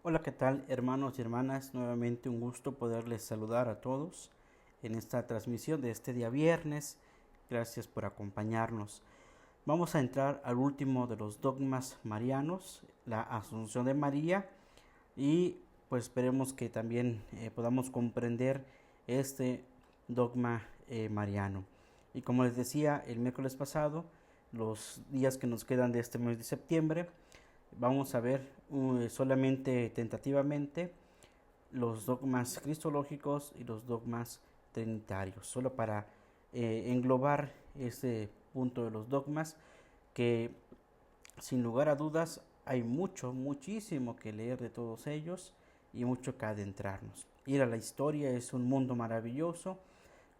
Hola, ¿qué tal, hermanos y hermanas? Nuevamente un gusto poderles saludar a todos en esta transmisión de este día viernes. Gracias por acompañarnos. Vamos a entrar al último de los dogmas marianos, la Asunción de María, y pues esperemos que también podamos comprender este dogma mariano. Y como les decía el miércoles pasado, los días que nos quedan de este mes de septiembre, vamos a ver solamente tentativamente los dogmas cristológicos y los dogmas trinitarios, solo para englobar ese punto de los dogmas que sin lugar a dudas hay muchísimo que leer de todos ellos y mucho que adentrarnos. Ir a la historia es un mundo maravilloso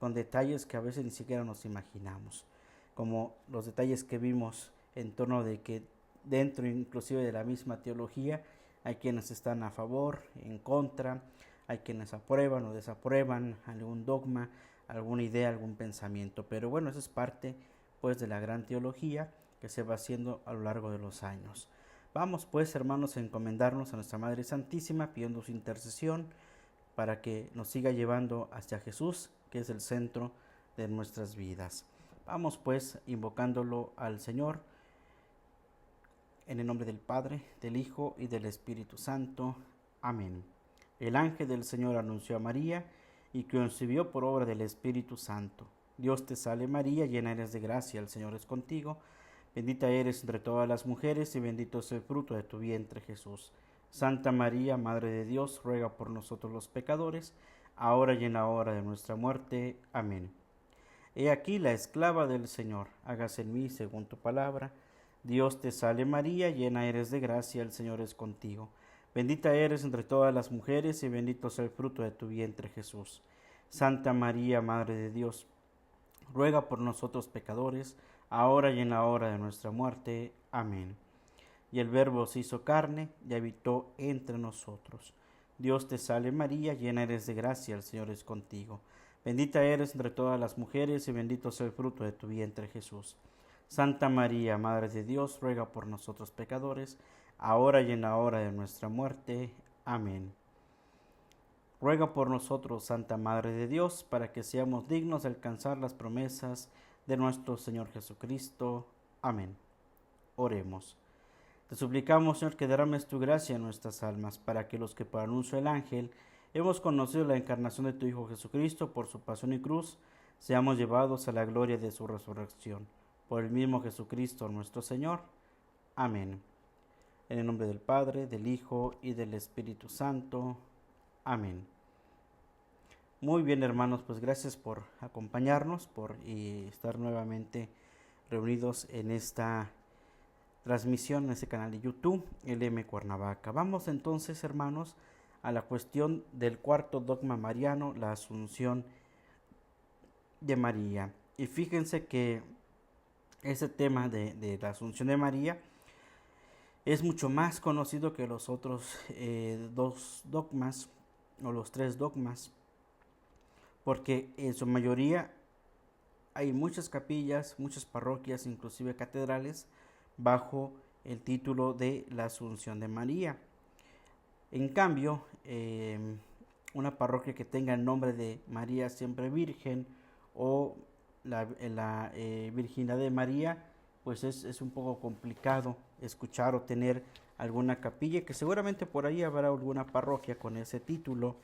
con detalles que a veces ni siquiera nos imaginamos, como los detalles que vimos en torno de que dentro inclusive de la misma teología hay quienes están a favor, en contra, hay quienes aprueban o desaprueban algún dogma, alguna idea, algún pensamiento, pero bueno, eso es parte pues de la gran teología que se va haciendo a lo largo de los años. Vamos pues, hermanos, a encomendarnos a nuestra Madre Santísima pidiendo su intercesión para que nos siga llevando hacia Jesús, que es el centro de nuestras vidas. Vamos pues invocándolo al Señor en el nombre del Padre, del Hijo y del Espíritu Santo. Amén. El ángel del Señor anunció a María y concibió por obra del Espíritu Santo. Dios te salve María, llena eres de gracia, el Señor es contigo. Bendita eres entre todas las mujeres y bendito es el fruto de tu vientre Jesús. Santa María, Madre de Dios, ruega por nosotros los pecadores, ahora y en la hora de nuestra muerte. Amén. He aquí la esclava del Señor, hágase en mí según tu palabra. Dios te salve María, llena eres de gracia, el Señor es contigo. Bendita eres entre todas las mujeres y bendito es el fruto de tu vientre Jesús. Santa María, Madre de Dios, ruega por nosotros pecadores, ahora y en la hora de nuestra muerte. Amén. Y el Verbo se hizo carne y habitó entre nosotros. Dios te salve María, llena eres de gracia, el Señor es contigo. Bendita eres entre todas las mujeres y bendito es el fruto de tu vientre Jesús. Santa María, Madre de Dios, ruega por nosotros pecadores, ahora y en la hora de nuestra muerte. Amén. Ruega por nosotros, Santa Madre de Dios, para que seamos dignos de alcanzar las promesas de nuestro Señor Jesucristo. Amén. Oremos. Te suplicamos, Señor, que derrames tu gracia en nuestras almas, para que los que por anuncio del ángel hemos conocido la encarnación de tu Hijo Jesucristo por su pasión y cruz, seamos llevados a la gloria de su resurrección. Por el mismo Jesucristo nuestro Señor. Amén. En el nombre del Padre, del Hijo y del Espíritu Santo. Amén. Muy bien, hermanos, pues gracias por acompañarnos, por estar nuevamente reunidos en esta transmisión en este canal de YouTube, LM Cuernavaca. Vamos entonces, hermanos, a la cuestión del cuarto dogma mariano, la Asunción de María. Y fíjense que ese tema de la Asunción de María es mucho más conocido que los otros dos dogmas o los tres dogmas, porque en su mayoría hay muchas capillas, muchas parroquias, inclusive catedrales, bajo el título de la Asunción de María. En cambio, una parroquia que tenga el nombre de María Siempre Virgen o la Virginidad de María, pues es un poco complicado escuchar o tener alguna capilla, que seguramente por ahí habrá alguna parroquia con ese título,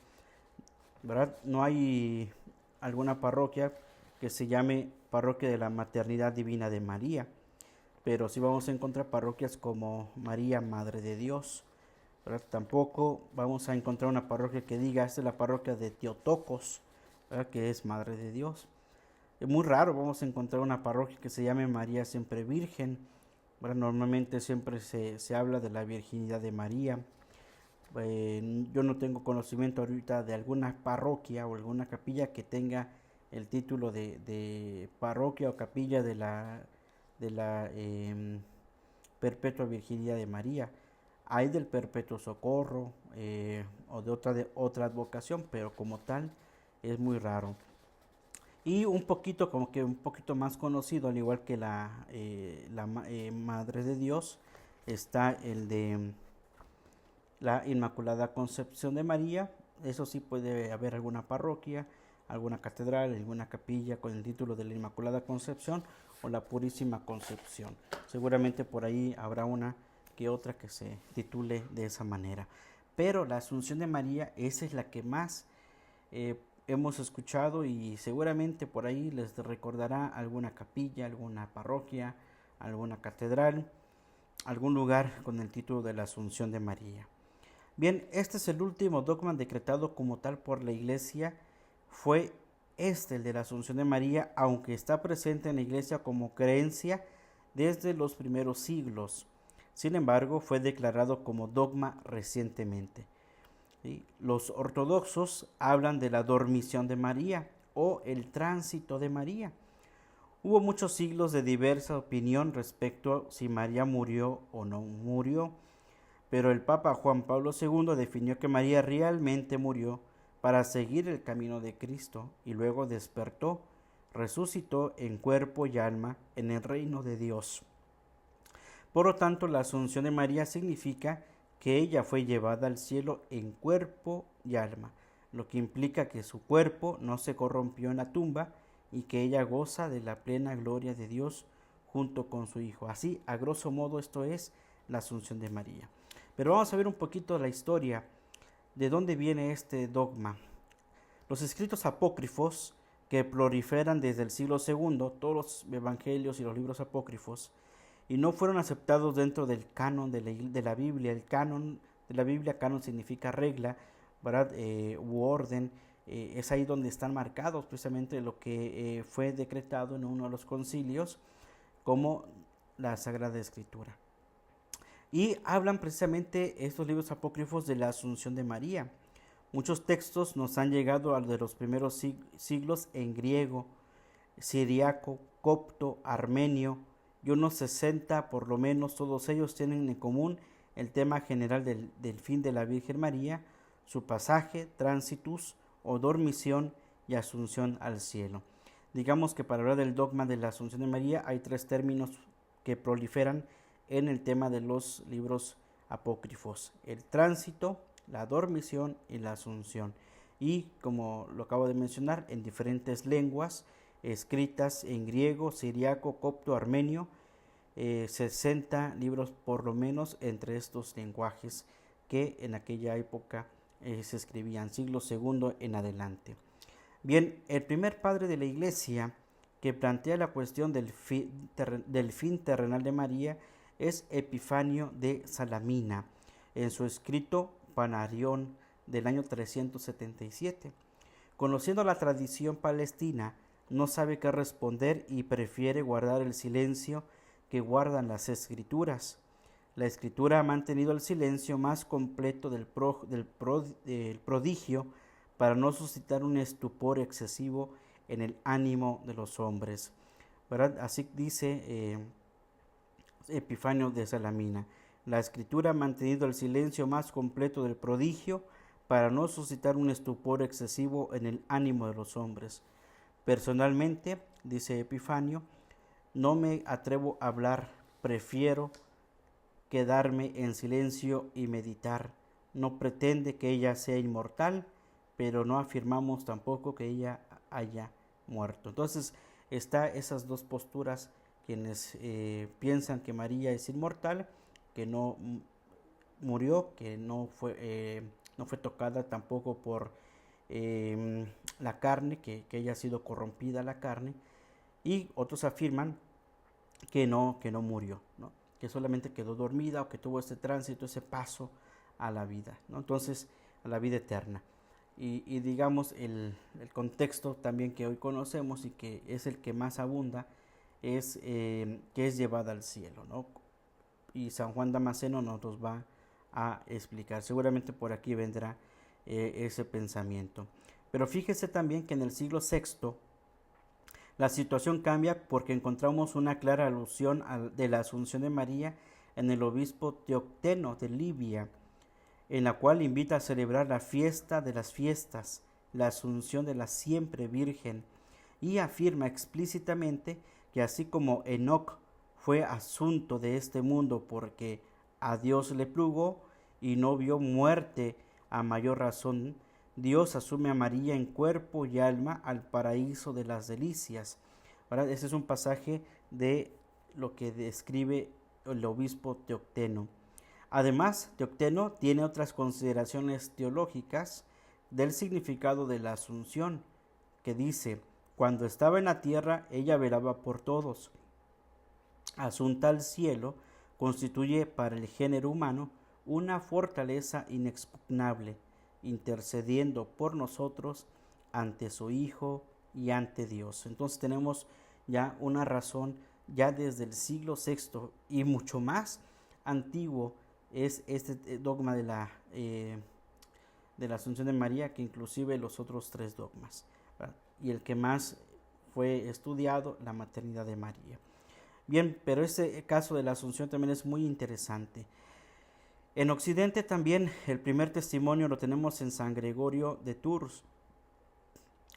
¿verdad? No hay alguna parroquia que se llame Parroquia de la Maternidad Divina de María, pero sí vamos a encontrar parroquias como María, Madre de Dios, ¿verdad? Tampoco vamos a encontrar una parroquia que diga, esta es la parroquia de Teotocos, ¿verdad? Que es Madre de Dios. Es muy raro, vamos a encontrar una parroquia que se llame María Siempre Virgen, ¿verdad? Normalmente siempre se habla de la virginidad de María. Yo no tengo conocimiento ahorita de alguna parroquia o alguna capilla que tenga el título de parroquia o capilla de la Perpetua Virginidad de María. Hay del Perpetuo Socorro o de otra advocación, pero como tal es muy raro. Y un poquito, como que un poquito más conocido, al igual que la Madre de Dios, está la Inmaculada Concepción de María. Eso sí, puede haber alguna parroquia, alguna catedral, alguna capilla con el título de la Inmaculada Concepción o la Purísima Concepción. Seguramente por ahí habrá una que otra que se titule de esa manera. Pero la Asunción de María, esa es la que más hemos escuchado, y seguramente por ahí les recordará alguna capilla, alguna parroquia, alguna catedral, algún lugar con el título de la Asunción de María. Bien, este es el último dogma decretado como tal por la Iglesia, fue el de la Asunción de María, aunque está presente en la Iglesia como creencia desde los primeros siglos. Sin embargo, fue declarado como dogma recientemente. ¿Sí? Los ortodoxos hablan de la dormición de María o el tránsito de María. Hubo muchos siglos de diversa opinión respecto a si María murió o no murió, pero el Papa Juan Pablo II definió que María realmente murió para seguir el camino de Cristo y luego despertó, resucitó en cuerpo y alma en el reino de Dios. Por lo tanto, la Asunción de María significa que ella fue llevada al cielo en cuerpo y alma, lo que implica que su cuerpo no se corrompió en la tumba y que ella goza de la plena gloria de Dios junto con su Hijo. Así, a grosso modo, esto es la Asunción de María. Pero vamos a ver un poquito la historia de dónde viene este dogma. Los escritos apócrifos que proliferan desde el siglo II, todos los evangelios y los libros apócrifos, y no fueron aceptados dentro del canon de la Biblia. El canon de la Biblia, canon significa regla, ¿verdad? U orden. Es ahí donde están marcados precisamente lo que fue decretado en uno de los concilios como la Sagrada Escritura. Y hablan precisamente estos libros apócrifos de la Asunción de María. Muchos textos nos han llegado a de los primeros siglos en griego, siriaco, copto, armenio, y unos 60 por lo menos. Todos ellos tienen en común el tema general del fin de la Virgen María, su pasaje, tránsitus o dormición y asunción al cielo. Digamos que para hablar del dogma de la Asunción de María hay tres términos que proliferan en el tema de los libros apócrifos: el tránsito, la dormición y la asunción. Y como lo acabo de mencionar, en diferentes lenguas escritas en griego, siriaco, copto, armenio, 60 libros por lo menos entre estos lenguajes que en aquella época se escribían, siglo II en adelante. Bien, el primer padre de la Iglesia que plantea la cuestión del fin terrenal de María es Epifanio de Salamina, en su escrito Panarión del año 377. Conociendo la tradición palestina, no sabe qué responder y prefiere guardar el silencio que guardan las escrituras. La escritura ha mantenido el silencio más completo del prodigio para no suscitar un estupor excesivo en el ánimo de los hombres, ¿verdad? Así dice Epifanio de Salamina. La escritura ha mantenido el silencio más completo del prodigio para no suscitar un estupor excesivo en el ánimo de los hombres. Personalmente, dice Epifanio, no me atrevo a hablar, prefiero quedarme en silencio y meditar. No pretende que ella sea inmortal, pero no afirmamos tampoco que ella haya muerto. Entonces, está esas dos posturas: quienes piensan que María es inmortal, que no murió, que no fue tocada tampoco por la carne, que haya sido corrompida la carne, y otros afirman que no murió, ¿no? Que solamente quedó dormida o que tuvo este tránsito, ese paso a la vida, ¿no? Entonces, a la vida eterna. Y digamos, el contexto también que hoy conocemos y que es el que más abunda es que es llevada al cielo, ¿no? Y San Juan Damasceno nos los va a explicar. Seguramente por aquí vendrá ese pensamiento. Pero fíjese también que en el siglo VI la situación cambia, porque encontramos una clara alusión de la Asunción de María en el obispo Teocteno de Libia, en la cual invita a celebrar la fiesta de las fiestas, la Asunción de la siempre Virgen, y afirma explícitamente que así como Enoc fue asunto de este mundo porque a Dios le plugó, y no vio muerte. A mayor razón, Dios asume a María en cuerpo y alma al paraíso de las delicias. ¿Verdad? Ese es un pasaje de lo que describe el obispo Teocteno. Además, Teocteno tiene otras consideraciones teológicas del significado de la Asunción, que dice: cuando estaba en la tierra, ella velaba por todos. Asunta al cielo, constituye para el género humano una fortaleza inexpugnable, intercediendo por nosotros ante su Hijo y ante Dios. Entonces tenemos ya una razón, ya desde el siglo VI y mucho más antiguo es este dogma de la Asunción de María, que inclusive los otros tres dogmas, ¿verdad? Y el que más fue estudiado, la maternidad de María. Bien, pero este caso de la Asunción también es muy interesante. En Occidente también el primer testimonio lo tenemos en San Gregorio de Tours,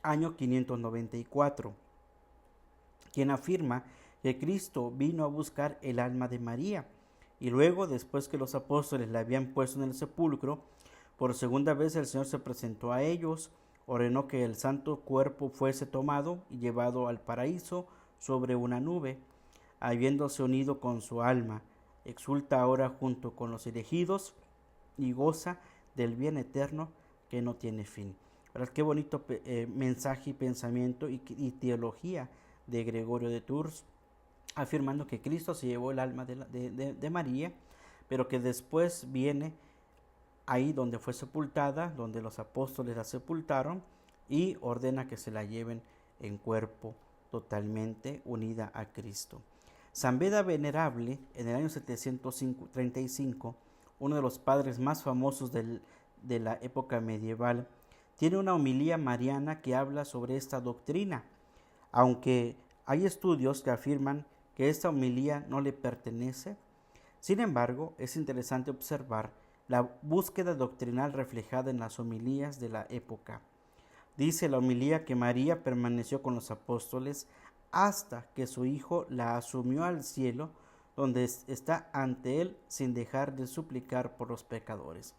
año 594, quien afirma que Cristo vino a buscar el alma de María, y luego, después que los apóstoles la habían puesto en el sepulcro, por segunda vez el Señor se presentó a ellos, ordenó que el santo cuerpo fuese tomado y llevado al paraíso sobre una nube, habiéndose unido con su alma, exulta ahora junto con los elegidos y goza del bien eterno que no tiene fin. ¿Verdad? Qué bonito mensaje y pensamiento y teología de Gregorio de Tours, afirmando que Cristo se llevó el alma de María, pero que después viene ahí donde fue sepultada, donde los apóstoles la sepultaron, y ordena que se la lleven en cuerpo totalmente unida a Cristo. San Beda Venerable, en el año 735, uno de los padres más famosos de la época medieval, tiene una homilía mariana que habla sobre esta doctrina, aunque hay estudios que afirman que esta homilía no le pertenece. Sin embargo, es interesante observar la búsqueda doctrinal reflejada en las homilías de la época. Dice la homilía que María permaneció con los apóstoles hasta que su Hijo la asumió al cielo, donde está ante él sin dejar de suplicar por los pecadores.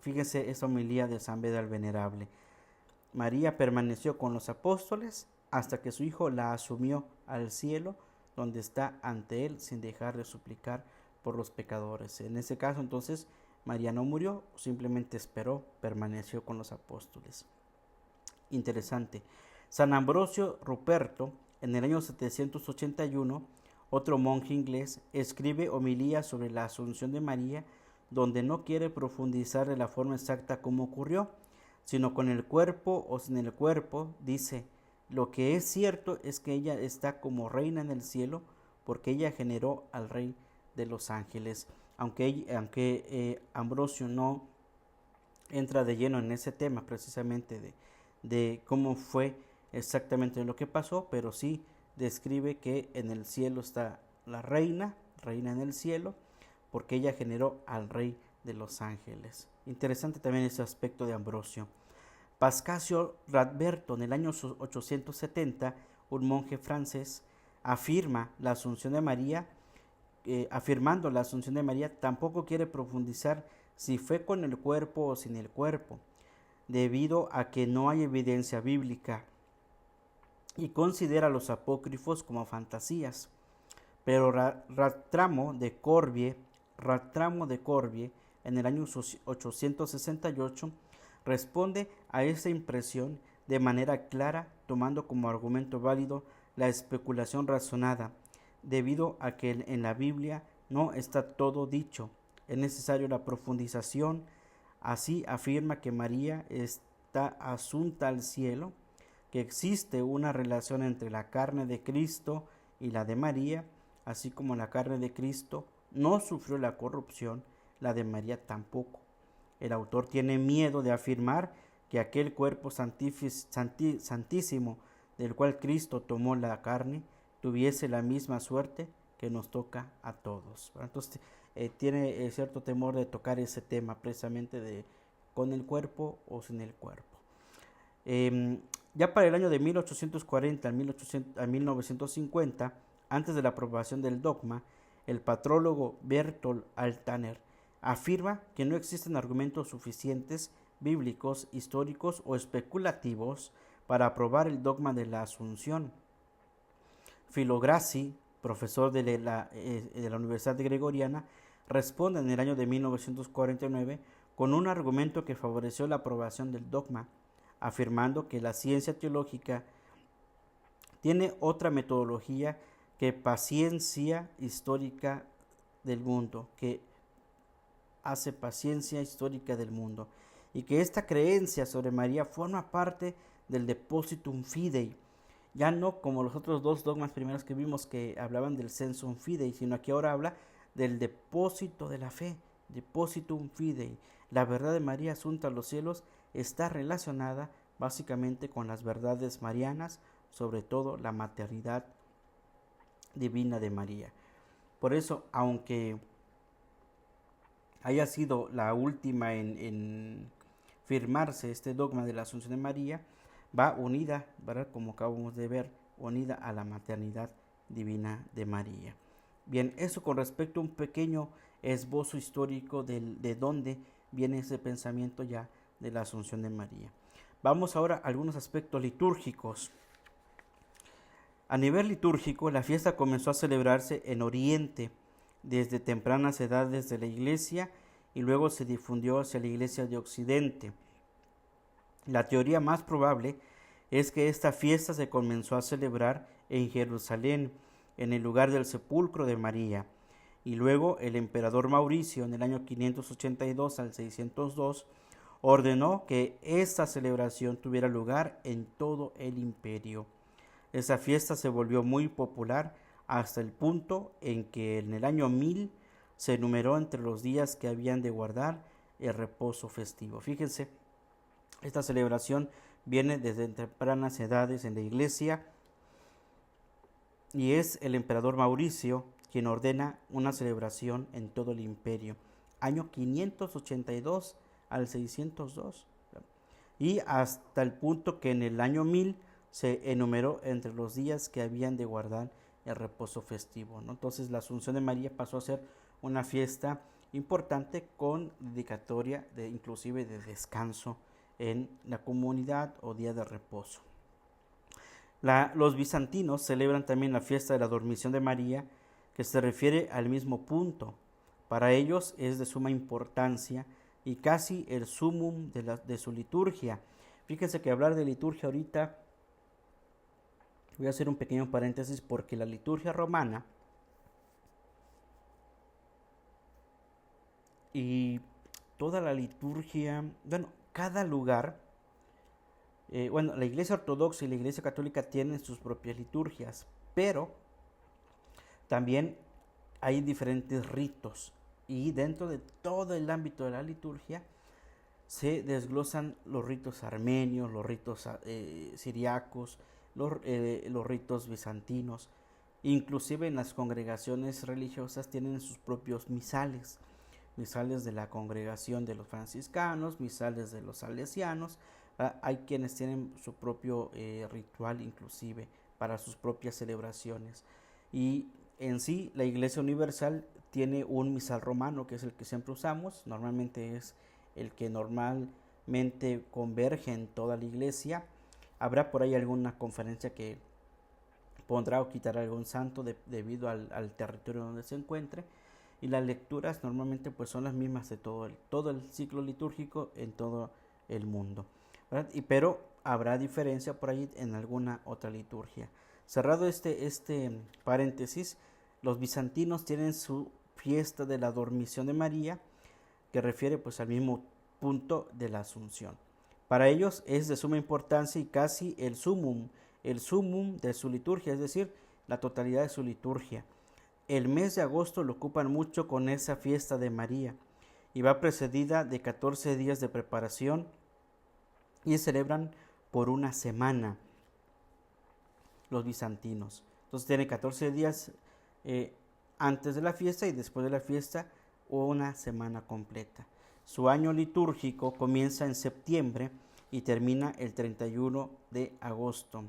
Fíjense esa homilía de San Beda el Venerable. María permaneció con los apóstoles hasta que su Hijo la asumió al cielo, donde está ante él sin dejar de suplicar por los pecadores. En ese caso, entonces, María no murió, simplemente esperó, permaneció con los apóstoles. Interesante. San Ambrosio Ruperto, en el año 781, otro monje inglés, escribe homilías sobre la Asunción de María, donde no quiere profundizar de la forma exacta como ocurrió, sino con el cuerpo o sin el cuerpo. Dice: lo que es cierto es que ella está como reina en el cielo, porque ella generó al Rey de los ángeles. Aunque Ambrosio no entra de lleno en ese tema precisamente de cómo fue exactamente lo que pasó, pero sí describe que en el cielo está la reina en el cielo, porque ella generó al Rey de los ángeles. Interesante también ese aspecto de Ambrosio. Pascasio Radberto, en el año 870, un monje francés, afirmando la Asunción de María, tampoco quiere profundizar si fue con el cuerpo o sin el cuerpo, debido a que no hay evidencia bíblica, y considera a los apócrifos como fantasías. Pero Rattramo de Corvie, en el año 868, responde a esa impresión de manera clara, tomando como argumento válido la especulación razonada, debido a que en la Biblia no está todo dicho, es necesario la profundización. Así afirma que María está asunta al cielo, que existe una relación entre la carne de Cristo y la de María, así como la carne de Cristo no sufrió la corrupción, la de María tampoco. El autor tiene miedo de afirmar que aquel cuerpo santísimo del cual Cristo tomó la carne tuviese la misma suerte que nos toca a todos. Entonces tiene cierto temor de tocar ese tema precisamente de con el cuerpo o sin el cuerpo. Ya para el año de 1840 a 1950, antes de la aprobación del dogma, el patrólogo Bertolt Altaner afirma que no existen argumentos suficientes, bíblicos, históricos o especulativos para aprobar el dogma de la Asunción. Filograssi, profesor de la Universidad Gregoriana, responde en el año de 1949 con un argumento que favoreció la aprobación del dogma, afirmando que la ciencia teológica tiene otra metodología que paciencia histórica del mundo, que hace paciencia histórica del mundo, y que esta creencia sobre María forma parte del depositum fidei, ya no como los otros dos dogmas primeros que vimos que hablaban del sensum fidei, sino que ahora habla del depósito de la fe, depositum fidei. La verdad de María asunta a los cielos está relacionada básicamente con las verdades marianas, sobre todo la maternidad divina de María. Por eso, aunque haya sido la última en firmarse este dogma de la Asunción de María, va unida, ¿verdad?, como acabamos de ver, unida a la maternidad divina de María. Bien, eso con respecto a un pequeño esbozo histórico de dónde viene ese pensamiento ya de la Asunción de María. Vamos ahora a algunos aspectos litúrgicos. A nivel litúrgico, la fiesta comenzó a celebrarse en Oriente desde tempranas edades de la Iglesia y luego se difundió hacia la Iglesia de Occidente. La teoría más probable es que esta fiesta se comenzó a celebrar en Jerusalén, en el lugar del sepulcro de María, y luego el emperador Mauricio, en el año 582 al 602, ordenó que esta celebración tuviera lugar en todo el imperio. Esa fiesta se volvió muy popular hasta el punto en que en el año 1000 se enumeró entre los días que habían de guardar el reposo festivo. Fíjense, esta celebración viene desde tempranas edades en la Iglesia y es el emperador Mauricio quien ordena una celebración en todo el imperio, año 582 al 602, y hasta el punto que en el año 1000 se enumeró entre los días que habían de guardar el reposo festivo, ¿no? Entonces la Asunción de María pasó a ser una fiesta importante con dedicatoria inclusive de descanso en la comunidad o día de reposo. Los bizantinos celebran también la fiesta de la Dormición de María, que se refiere al mismo punto. Para ellos es de suma importancia y casi el sumum de su liturgia. Fíjense que hablar de liturgia ahorita, voy a hacer un pequeño paréntesis porque la liturgia romana y toda la liturgia, bueno, cada lugar, la Iglesia Ortodoxa y la Iglesia Católica tienen sus propias liturgias, pero también hay diferentes ritos y dentro de todo el ámbito de la liturgia se desglosan los ritos armenios, los ritos siriacos, los ritos bizantinos. Inclusive en las congregaciones religiosas tienen sus propios misales, misales de la congregación de los franciscanos, misales de los salesianos. Hay quienes tienen su propio ritual inclusive para sus propias celebraciones. Y en sí la Iglesia Universal tiene un misal romano que es el que siempre usamos, normalmente es el que normalmente converge en toda la iglesia. Habrá por ahí alguna conferencia que pondrá o quitará algún santo debido al territorio donde se encuentre, y las lecturas normalmente pues son las mismas de todo el ciclo litúrgico en todo el mundo, ¿verdad? Pero habrá diferencia por ahí en alguna otra liturgia. Cerrado este paréntesis, los bizantinos tienen su fiesta de la Dormición de María, que refiere pues al mismo punto de la Asunción. Para ellos es de suma importancia y casi el sumum de su liturgia, es decir, la totalidad de su liturgia. El mes de agosto lo ocupan mucho con esa fiesta de María y va precedida de 14 días de preparación y celebran por una semana los bizantinos. Entonces tiene 14 días antes de la fiesta y después de la fiesta una semana completa. Su año litúrgico comienza en septiembre y termina el 31 de agosto,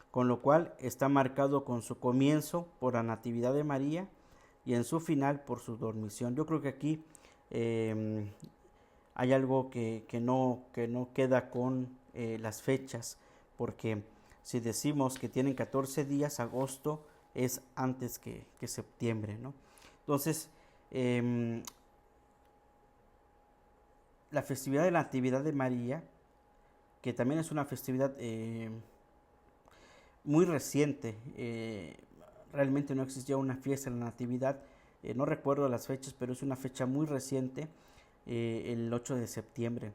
con lo cual está marcado con su comienzo por la Natividad de María y en su final por su dormición. Yo creo que aquí eh, hay algo que no queda con las fechas, porque si decimos que tienen 14 días, agosto es antes que septiembre, ¿no? Entonces, eh, la festividad de la Natividad de María, que también es una festividad muy reciente, realmente no existía una fiesta de la Natividad, no recuerdo las fechas, pero es una fecha muy reciente, el 8 de septiembre,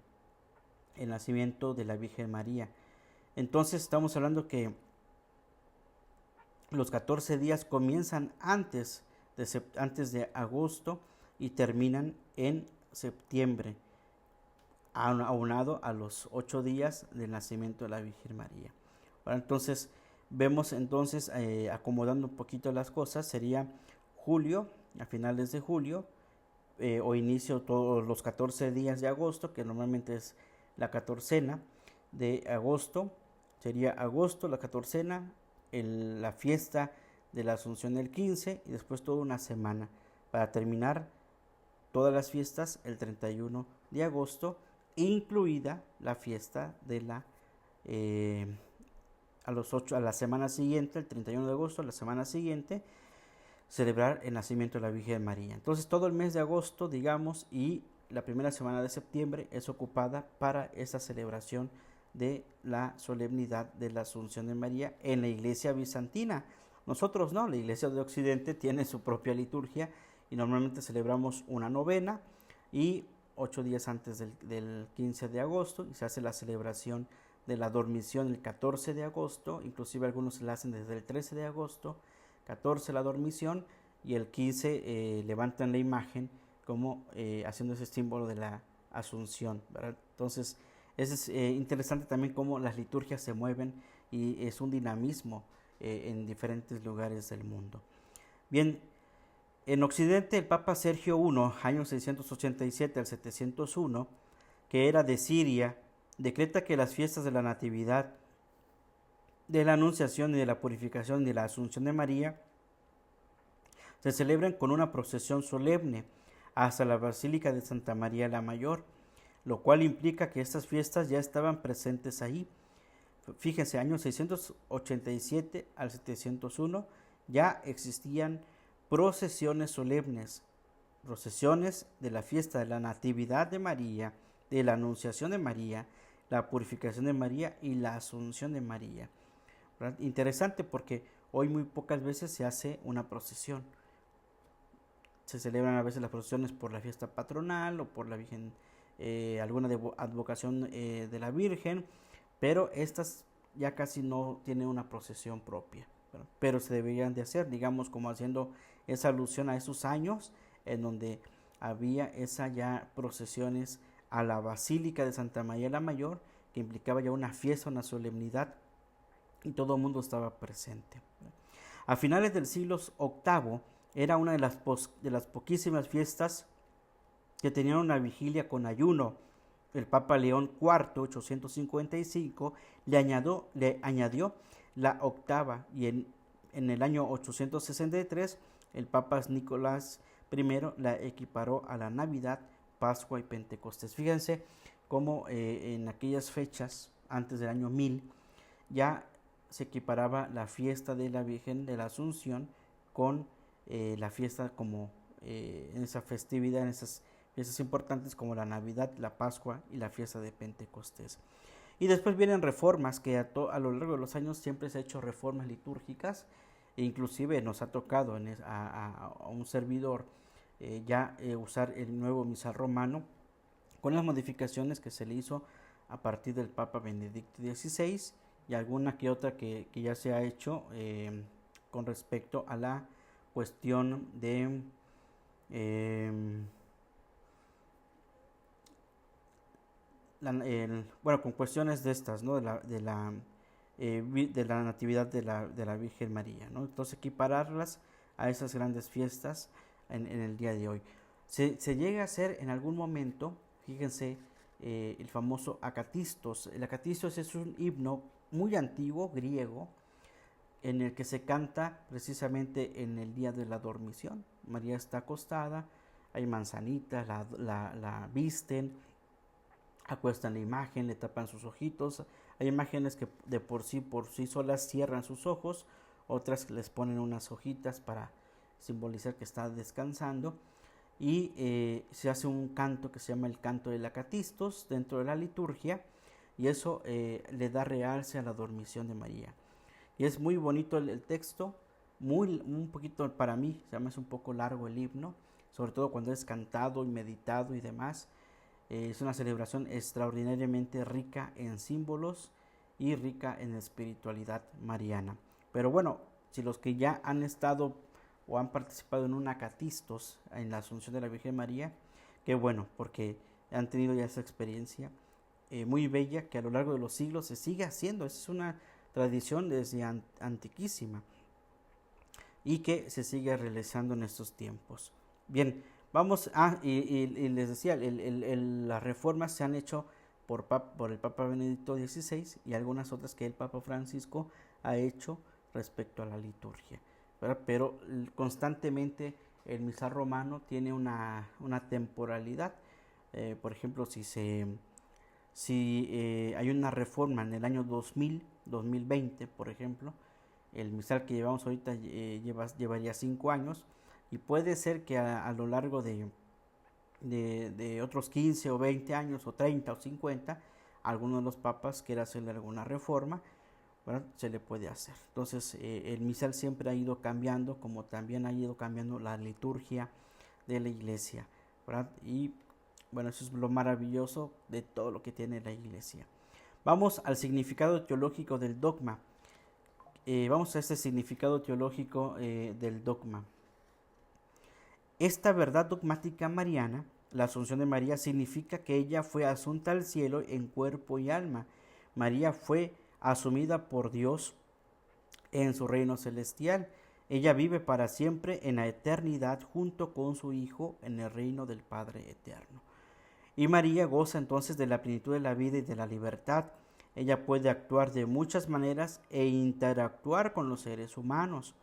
el nacimiento de la Virgen María. Entonces estamos hablando que los 14 días comienzan antes de agosto y terminan en septiembre, aunado a los 8 días del nacimiento de la Virgen María. Ahora, entonces vemos entonces, acomodando un poquito las cosas, sería julio, a finales de julio, o inicio todos los 14 días de agosto, que normalmente es la catorcena de agosto, sería agosto, la catorcena, la fiesta de la Asunción el 15 y después toda una semana para terminar todas las fiestas el 31 de agosto, incluida la fiesta de a la semana siguiente, el 31 de agosto, la semana siguiente, celebrar el nacimiento de la Virgen María. Entonces todo el mes de agosto, digamos, y la primera semana de septiembre es ocupada para esta celebración de la solemnidad de la Asunción de María en la iglesia bizantina. Nosotros no, la iglesia de Occidente tiene su propia liturgia y normalmente celebramos una novena y 8 días antes del 15 de agosto y se hace la celebración de la dormición el 14 de agosto, inclusive algunos la hacen desde el 13 de agosto, 14 la dormición y el 15 levantan la imagen como haciendo ese símbolo de la Asunción, ¿verdad? Entonces es interesante también cómo las liturgias se mueven y es un dinamismo en diferentes lugares del mundo. Bien, en Occidente el Papa Sergio I, años 687 al 701, que era de Siria, decreta que las fiestas de la Natividad, de la Anunciación y de la Purificación y de la Asunción de María se celebran con una procesión solemne hasta la Basílica de Santa María la Mayor, lo cual implica que estas fiestas ya estaban presentes ahí. Fíjense, años 687 al 701 ya existían procesiones solemnes, procesiones de la fiesta de la Natividad de María, de la Anunciación de María, la Purificación de María y la Asunción de María. ¿Verdad? Interesante porque hoy muy pocas veces se hace una procesión. Se celebran a veces las procesiones por la fiesta patronal o por la Virgen, alguna advocación de la Virgen, pero estas ya casi no tienen una procesión propia, ¿verdad? Pero se deberían de hacer, digamos, como haciendo esa alusión a esos años en donde había esas ya procesiones a la Basílica de Santa María la Mayor, que implicaba ya una fiesta, una solemnidad, y todo el mundo estaba presente. A finales del siglo VIII era una de las poquísimas fiestas que tenían una vigilia con ayuno. El Papa León IV, 855, le añadió la octava y en el año 863 el Papa Nicolás I la equiparó a la Navidad, Pascua y Pentecostés. Fíjense cómo en aquellas fechas, antes del año 1000, ya se equiparaba la fiesta de la Virgen de la Asunción con la fiesta como en esa festividad, en esas fiestas importantes como la Navidad, la Pascua y la fiesta de Pentecostés. Y después vienen reformas que a lo largo de los años siempre se ha hecho reformas litúrgicas e inclusive nos ha tocado a un servidor usar el nuevo misal romano con las modificaciones que se le hizo a partir del Papa Benedicto XVI y alguna que otra que ya se ha hecho con respecto a la cuestión de con cuestiones de estas, ¿no? de la natividad de la Virgen María, ¿no? Entonces equipararlas a esas grandes fiestas en el día de hoy. Se llega a hacer en algún momento, fíjense, el famoso Acatistos. El Acatistos es un himno muy antiguo, griego, en el que se canta precisamente en el día de la dormición. María está acostada, hay manzanitas, la visten, acuestan la imagen, le tapan sus ojitos. Hay imágenes que por sí solas cierran sus ojos, otras que les ponen unas hojitas para simbolizar que está descansando. Y se hace un canto que se llama el canto del Acatistos dentro de la liturgia, y eso le da realce a la dormición de María. Y es muy bonito el texto, un poquito para mí, se me hace un poco largo el himno, sobre todo cuando es cantado y meditado y demás. Es una celebración extraordinariamente rica en símbolos y rica en espiritualidad mariana. Pero bueno, si los que ya han estado o han participado en un acatistos en la Asunción de la Virgen María, qué bueno, porque han tenido ya esa experiencia muy bella que a lo largo de los siglos se sigue haciendo. Es una tradición desde antiquísima y que se sigue realizando en estos tiempos. Bien, vamos a, y les decía, las reformas se han hecho por el Papa Benedicto XVI y algunas otras que el Papa Francisco ha hecho respecto a la liturgia, ¿verdad? Pero constantemente el misal romano tiene una temporalidad. Por ejemplo, si hay una reforma en el año 2020, por ejemplo, el misal que llevamos ahorita llevaría 5 años, y puede ser que a lo largo de otros 15 o 20 años, o 30 o 50, alguno de los papas quiera hacerle alguna reforma, ¿verdad? Se le puede hacer. Entonces el misal siempre ha ido cambiando, como también ha ido cambiando la liturgia de la iglesia, ¿verdad? Y bueno, eso es lo maravilloso de todo lo que tiene la iglesia. Vamos al significado teológico del dogma. Vamos a este significado teológico del dogma. Esta verdad dogmática mariana, la Asunción de María, significa que ella fue asunta al cielo en cuerpo y alma. María fue asumida por Dios en su reino celestial. Ella vive para siempre en la eternidad junto con su Hijo en el reino del Padre eterno. Y María goza entonces de la plenitud de la vida y de la libertad. Ella puede actuar de muchas maneras e interactuar con los seres humanos.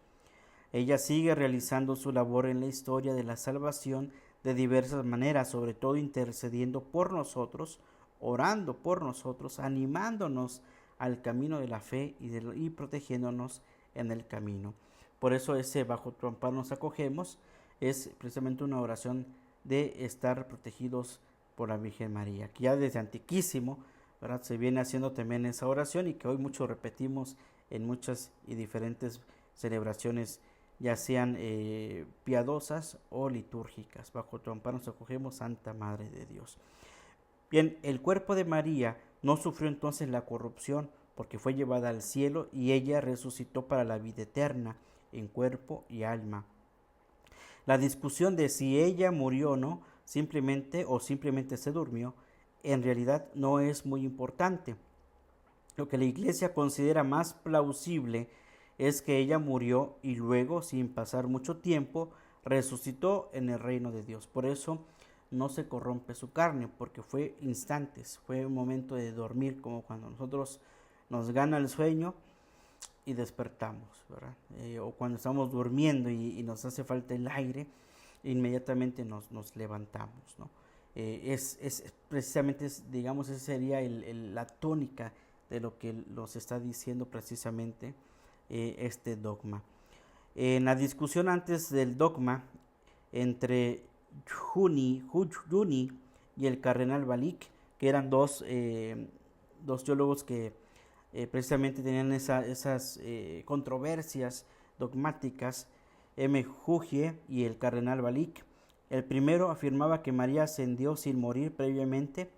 Ella sigue realizando su labor en la historia de la salvación de diversas maneras, sobre todo intercediendo por nosotros, orando por nosotros, animándonos al camino de la fe y protegiéndonos en el camino. Por eso ese bajo tu amparo nos acogemos es precisamente una oración de estar protegidos por la Virgen María, que ya desde antiquísimo, ¿verdad?, se viene haciendo también esa oración, y que hoy mucho repetimos en muchas y diferentes celebraciones, ya sean piadosas o litúrgicas. Bajo tu amparo nos acogemos, Santa Madre de Dios. Bien, el cuerpo de María no sufrió entonces la corrupción, porque fue llevada al cielo y ella resucitó para la vida eterna en cuerpo y alma. La discusión de si ella murió o no, simplemente se durmió, en realidad no es muy importante. Lo que la Iglesia considera más plausible es que ella murió y luego, sin pasar mucho tiempo, resucitó en el reino de Dios. Por eso no se corrompe su carne, porque fue instantes, fue un momento de dormir, como cuando nosotros nos gana el sueño y despertamos, ¿verdad? O cuando estamos durmiendo y nos hace falta el aire, inmediatamente nos levantamos, ¿no? Precisamente, digamos, esa sería la tónica de lo que nos está diciendo precisamente este dogma. En la discusión antes del dogma entre Juni y el cardenal Balic, que eran dos teólogos que precisamente tenían esas controversias dogmáticas, M. Hugie y el cardenal Balic. El primero afirmaba que María ascendió sin morir previamente,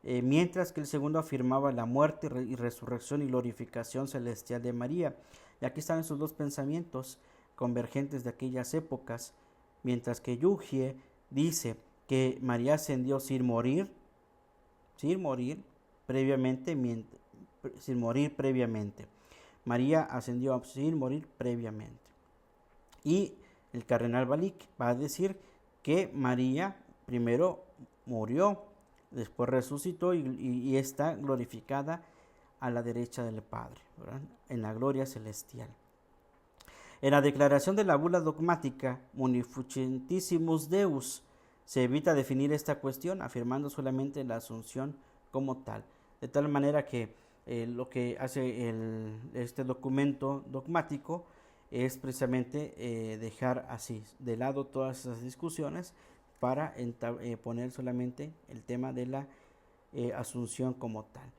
mientras que el segundo afirmaba la muerte y resurrección y glorificación celestial de María. Y aquí están esos dos pensamientos convergentes de aquellas épocas, mientras que Hugie dice que María ascendió sin morir previamente. María ascendió sin morir previamente. Y el cardenal Balic va a decir que María primero murió, después resucitó y está glorificada a la derecha del Padre, ¿verdad?, en la gloria celestial. En la declaración de la bula dogmática Munificentissimus Deus, Se evita definir esta cuestión afirmando solamente la asunción como tal, de tal manera que lo que hace este documento dogmático es precisamente dejar así de lado todas esas discusiones para poner solamente el tema de la asunción como tal.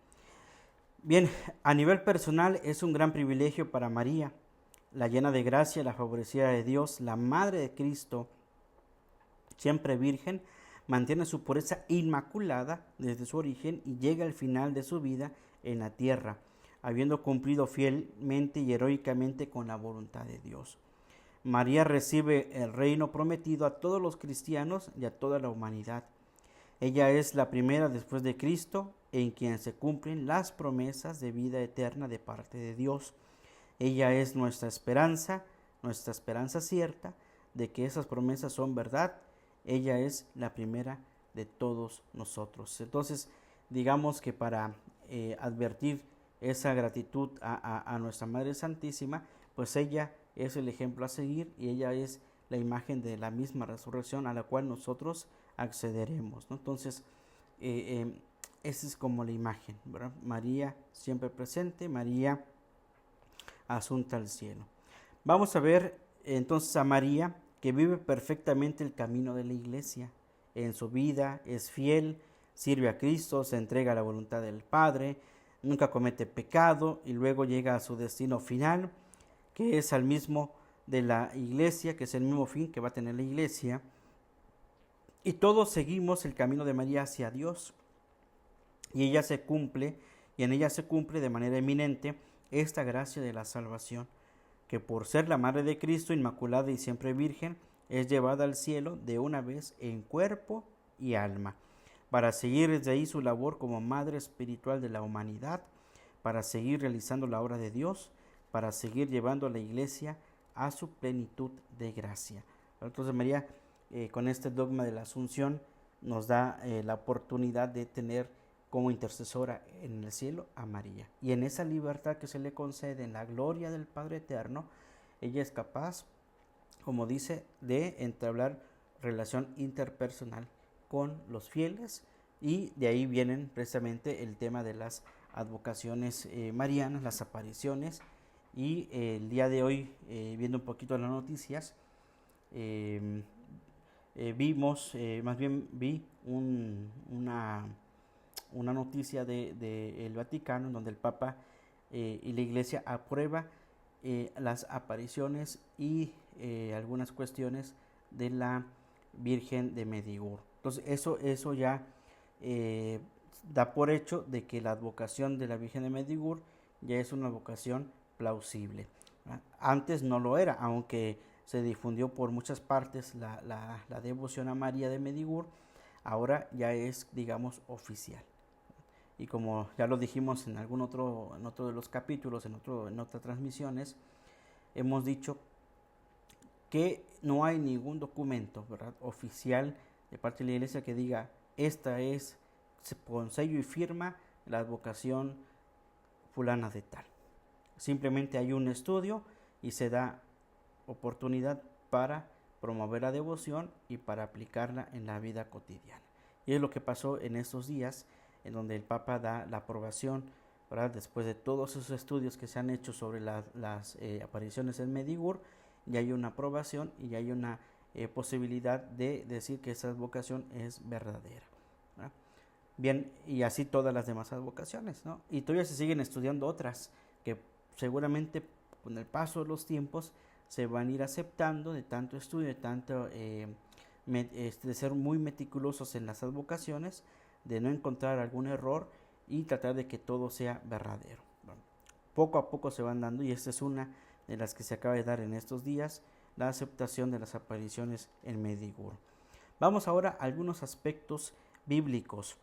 Bien, a nivel personal es un gran privilegio para María, la llena de gracia, la favorecida de Dios, la Madre de Cristo, siempre virgen, mantiene su pureza inmaculada desde su origen y llega al final de su vida en la tierra, habiendo cumplido fielmente y heroicamente con la voluntad de Dios. María recibe el reino prometido a todos los cristianos y a toda la humanidad. Ella es la primera después de Cristo en quien se cumplen las promesas de vida eterna de parte de Dios. Ella es nuestra esperanza cierta de que esas promesas son verdad. Ella es la primera de todos nosotros. Entonces, digamos que para advertir esa gratitud a nuestra Madre Santísima, pues ella es el ejemplo a seguir y ella es la imagen de la misma resurrección a la cual nosotros accederemos, ¿no? Entonces, esa es como la imagen, ¿verdad? María siempre presente, María asunta al cielo. Vamos a ver entonces a María, que vive perfectamente el camino de la iglesia. En su vida es fiel, sirve a Cristo, se entrega a la voluntad del Padre, nunca comete pecado y luego llega a su destino final, que es al mismo de la iglesia, que es el mismo fin que va a tener la iglesia. Y todos seguimos el camino de María hacia Dios. Y en ella se cumple de manera eminente esta gracia de la salvación, que por ser la Madre de Cristo, inmaculada y siempre virgen, es llevada al cielo de una vez en cuerpo y alma, para seguir desde ahí su labor como Madre espiritual de la humanidad, para seguir realizando la obra de Dios, para seguir llevando a la iglesia a su plenitud de gracia. Entonces María, con este dogma de la Asunción, nos da la oportunidad de tener como intercesora en el cielo a María. Y en esa libertad que se le concede en la gloria del Padre Eterno, ella es capaz, como dice, de entablar relación interpersonal con los fieles, y de ahí vienen precisamente el tema de las advocaciones marianas, las apariciones. Y el día de hoy, viendo un poquito las noticias, vi una noticia del Vaticano en donde el Papa y la Iglesia aprueba las apariciones y algunas cuestiones de la Virgen de Medjugorje. Entonces eso ya da por hecho de que la advocación de la Virgen de Medjugorje ya es una advocación plausible. Antes no lo era, aunque se difundió por muchas partes la devoción a María de Medjugorje, ahora ya es, digamos, oficial. Y como ya lo dijimos en otro de los capítulos, en otras transmisiones, hemos dicho que no hay ningún documento, ¿verdad?, oficial de parte de la Iglesia que diga esta es con sello y firma la advocación fulana de tal. Simplemente hay un estudio y se da oportunidad para promover la devoción y para aplicarla en la vida cotidiana. Y es lo que pasó en estos días, en donde el Papa da la aprobación, ¿verdad?, después de todos esos estudios que se han hecho sobre las apariciones en Medjugorje, ya hay una aprobación y ya hay una posibilidad de decir que esa advocación es verdadera, ¿verdad? Bien, y así todas las demás advocaciones, ¿no? Y todavía se siguen estudiando otras que seguramente con el paso de los tiempos se van a ir aceptando, de tanto estudio, de tanto de ser muy meticulosos en las advocaciones, de no encontrar algún error y tratar de que todo sea verdadero. Bueno, poco a poco se van dando, y esta es una de las que se acaba de dar en estos días, la aceptación de las apariciones en Medjugorje. Vamos ahora a algunos aspectos bíblicos.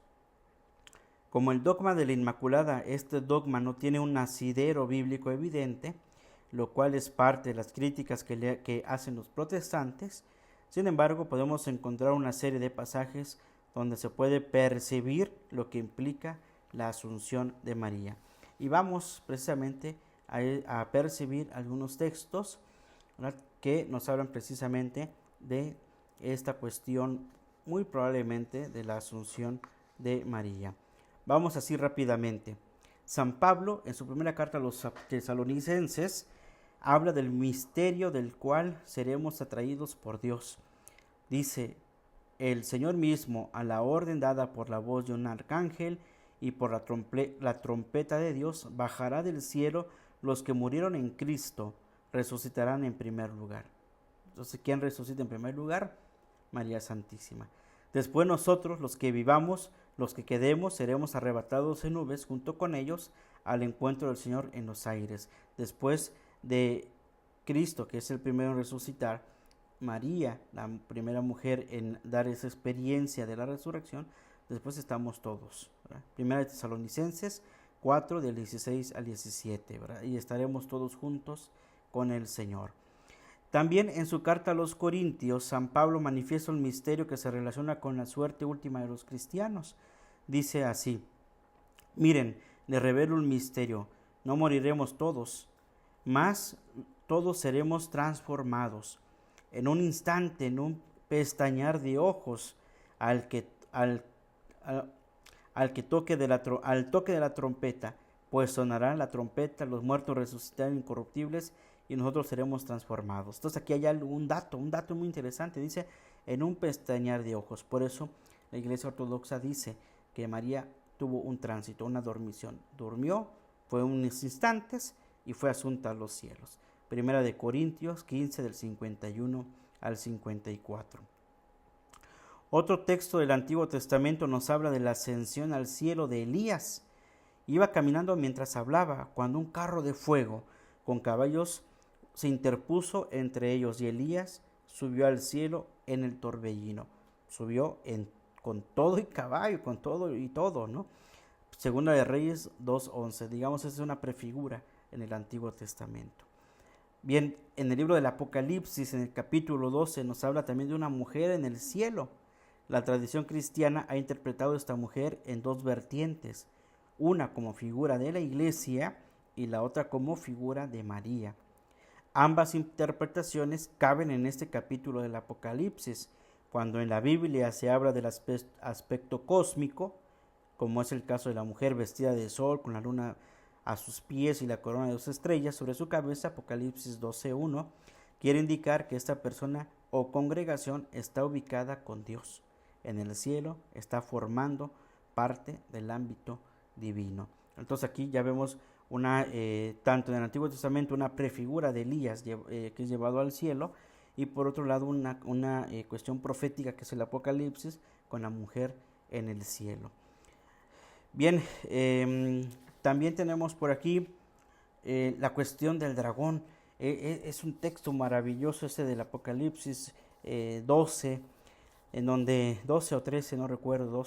Como el dogma de la Inmaculada, este dogma no tiene un asidero bíblico evidente, lo cual es parte de las críticas que hacen los protestantes. Sin embargo, podemos encontrar una serie de pasajes donde se puede percibir lo que implica la Asunción de María. Y vamos precisamente a percibir algunos textos, ¿verdad?, que nos hablan precisamente de esta cuestión muy probablemente de la asunción de María. Vamos así rápidamente. San Pablo, en su primera carta a los tesalonicenses, habla del misterio del cual seremos atraídos por Dios. Dice: el Señor mismo, a la orden dada por la voz de un arcángel y por la trompeta de Dios, bajará del cielo. Los que murieron en Cristo resucitarán en primer lugar. Entonces, ¿quién resucita en primer lugar? María Santísima. Después nosotros, los que vivamos, los que quedemos, seremos arrebatados en nubes junto con ellos al encuentro del Señor en los aires. Después de Cristo, que es el primero en resucitar, María, la primera mujer en dar esa experiencia de la resurrección, después estamos todos, ¿verdad? Primera de Tesalonicenses 4, del 16 al 17, ¿verdad? Y estaremos todos juntos con el Señor. También en su carta a los Corintios, San Pablo manifiesta un misterio que se relaciona con la suerte última de los cristianos. Dice así: miren, les revelo un misterio, no moriremos todos, mas todos seremos transformados en un instante, en un pestañear de ojos, al toque de la trompeta, pues sonará la trompeta, los muertos resucitarán incorruptibles y nosotros seremos transformados. Entonces aquí hay un dato muy interesante. Dice: en un pestañear de ojos. Por eso la Iglesia Ortodoxa dice que María tuvo un tránsito, una dormición. Durmió, fue unos instantes y fue asunta a los cielos. Primera de Corintios 15, del 51 al 54. Otro texto del Antiguo Testamento nos habla de la ascensión al cielo de Elías. Iba caminando mientras hablaba, cuando un carro de fuego con caballos se interpuso entre ellos, y Elías subió al cielo en el torbellino. Subió con todo y caballo, con todo y todo, ¿no? Segunda de Reyes 2:11. Digamos, esa es una prefigura en el Antiguo Testamento. Bien, en el libro del Apocalipsis, en el capítulo 12, nos habla también de una mujer en el cielo. La tradición cristiana ha interpretado a esta mujer en dos vertientes, una como figura de la Iglesia y la otra como figura de María. Ambas interpretaciones caben en este capítulo del Apocalipsis, cuando en la Biblia se habla del aspecto cósmico, como es el caso de la mujer vestida de sol con la luna a sus pies y la corona de 2 estrellas sobre su cabeza. Apocalipsis 12:1 quiere indicar que esta persona o congregación está ubicada con Dios en el cielo, está formando parte del ámbito divino. Entonces aquí ya vemos tanto en el Antiguo Testamento una prefigura de Elías que es llevado al cielo, y por otro lado una cuestión profética que es el Apocalipsis con la mujer en el cielo. Bien, también tenemos por aquí la cuestión del dragón. Es un texto maravilloso ese del Apocalipsis 12, en donde 12 o 13, no recuerdo,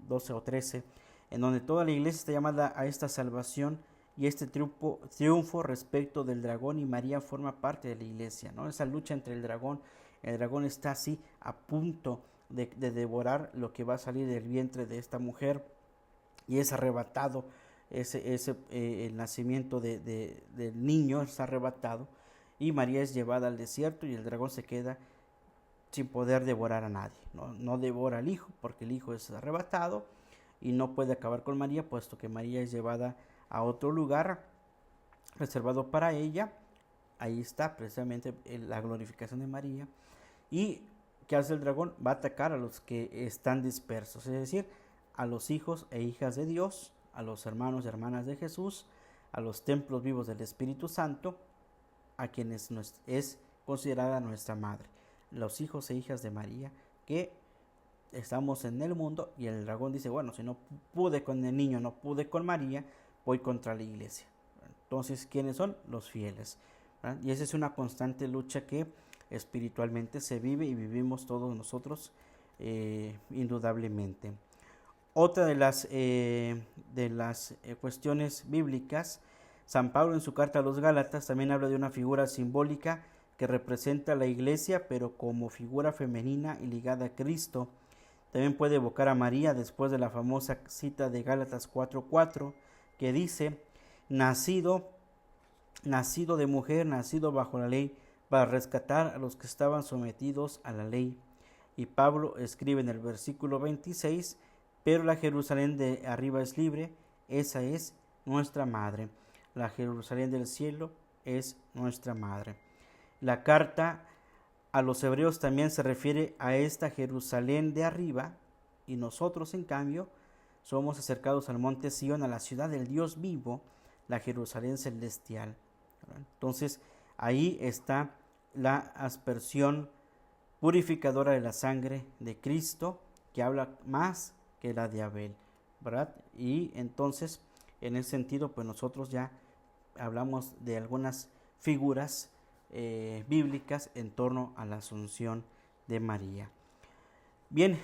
12 o 13, en donde toda la iglesia está llamada a esta salvación y este triunfo respecto del dragón, y María forma parte de la iglesia, ¿no? Esa lucha entre el dragón está así a punto de devorar lo que va a salir del vientre de esta mujer, y es arrebatado el nacimiento del niño es arrebatado, y María es llevada al desierto, y el dragón se queda sin poder devorar a nadie. No devora al hijo, porque el hijo es arrebatado y no puede acabar con María, puesto que María es llevada a otro lugar reservado para ella. Ahí está precisamente la glorificación de María. ¿Y qué hace el dragón? Va a atacar a los que están dispersos, es decir, a los hijos e hijas de Dios, a los hermanos y hermanas de Jesús, a los templos vivos del Espíritu Santo, a quienes es considerada nuestra madre, los hijos e hijas de María, que estamos en el mundo. Y el dragón dice: bueno, si no pude con el niño, no pude con María, voy contra la iglesia. Entonces, ¿quiénes son? Los fieles, ¿verdad? Y esa es una constante lucha que espiritualmente se vive y vivimos todos nosotros, indudablemente. Otra de las cuestiones bíblicas, San Pablo en su carta a los Gálatas también habla de una figura simbólica que representa a la iglesia, pero como figura femenina y ligada a Cristo. También puede evocar a María después de la famosa cita de Gálatas 4:4, que dice: nacido de mujer, nacido bajo la ley, para rescatar a los que estaban sometidos a la ley, Y Pablo escribe en el versículo 26, pero la Jerusalén de arriba es libre, esa es nuestra madre. La Jerusalén del cielo es nuestra madre. La carta a los hebreos también se refiere a esta Jerusalén de arriba, y nosotros, en cambio, somos acercados al monte Sión, a la ciudad del Dios vivo, la Jerusalén celestial. Entonces, ahí está la aspersión purificadora de la sangre de Cristo, que habla más que la de Abel, ¿verdad? Y entonces, en ese sentido, pues nosotros ya hablamos de algunas figuras bíblicas en torno a la asunción de María. Bien,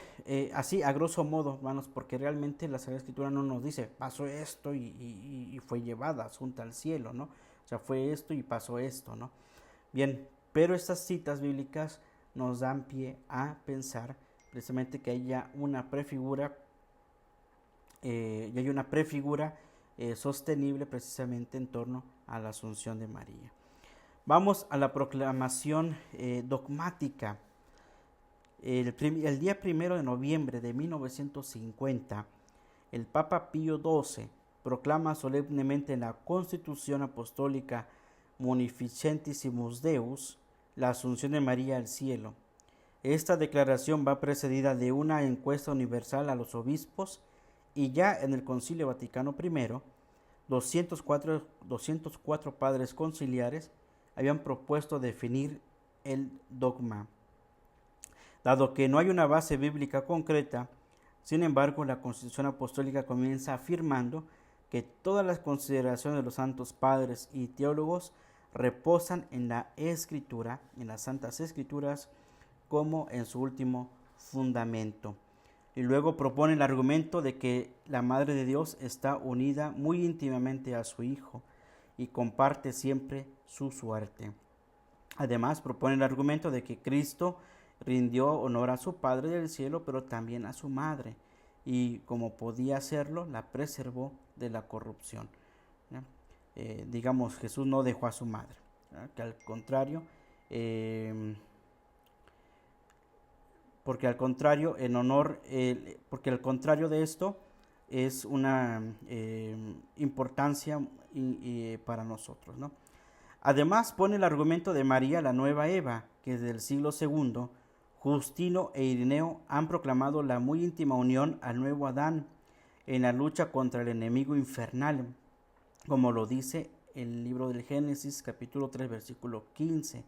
así a grosso modo, hermanos, porque realmente la Sagrada Escritura no nos dice, pasó esto y fue llevada asunta al cielo, ¿no? O sea, fue esto y pasó esto, ¿no? Bien, pero estas citas bíblicas nos dan pie a pensar precisamente que haya una prefigura, sostenible precisamente en torno a la asunción de María. Vamos a la proclamación dogmática. El día 1 de noviembre de 1950, el Papa Pío XII proclama solemnemente en la Constitución Apostólica Munificentissimus Deus la asunción de María al cielo. Esta declaración va precedida de una encuesta universal a los obispos, y ya en el Concilio Vaticano I, 204 padres conciliares habían propuesto definir el dogma. Dado que no hay una base bíblica concreta, sin embargo, la Constitución Apostólica comienza afirmando que todas las consideraciones de los santos padres y teólogos reposan en la Escritura, en las Santas Escrituras, como en su último fundamento. Y luego propone el argumento de que la Madre de Dios está unida muy íntimamente a su Hijo y comparte siempre su suerte. Además, propone el argumento de que Cristo rindió honor a su Padre del cielo, pero también a su Madre, y como podía hacerlo, la preservó de la corrupción. Digamos, Jesús no dejó a su Madre, que al contrario, porque al contrario de esto es una importancia para nosotros, ¿no? Además, pone el argumento de María, la nueva Eva, que desde el siglo II, Justino e Ireneo han proclamado la muy íntima unión al nuevo Adán en la lucha contra el enemigo infernal, como lo dice el libro del Génesis, capítulo 3, versículo 15.